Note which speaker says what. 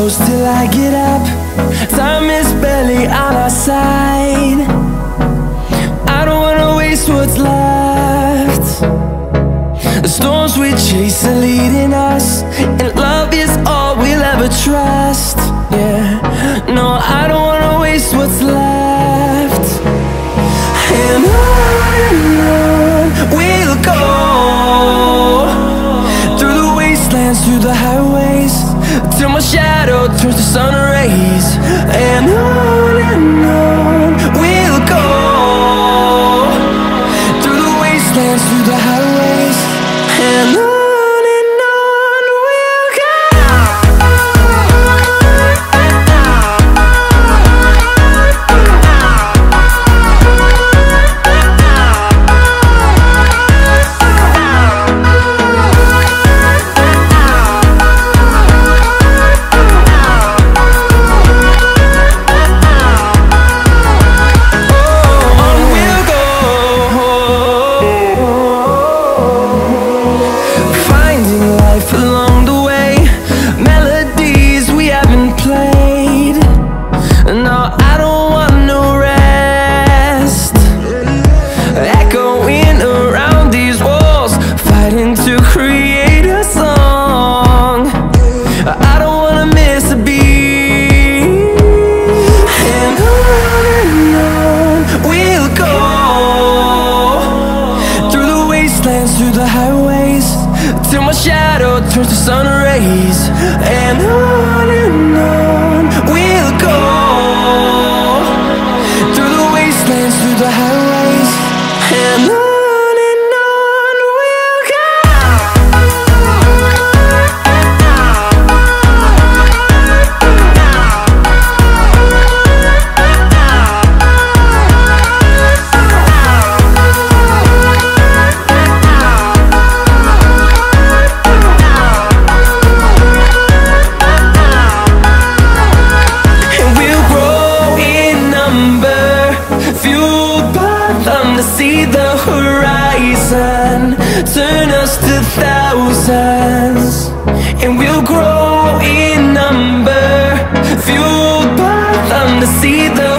Speaker 1: close till I get up. Time is barely on our side. I don't wanna waste what's left. The storms we chase are leading us, and love is all we'll ever trust. Yeah, no, I don't wanna waste what's left. And on we'll go, through the wastelands, through the highways, till my shadow turns to sun rays. And on we'll go, through the wastelands, through the highways, and on. Through the highways, till my shadow turns to sun rays. And on we'll go, through the wastelands, through the highways, and on. See the horizon turn us to thousands, and we'll grow in number, fueled by them to see the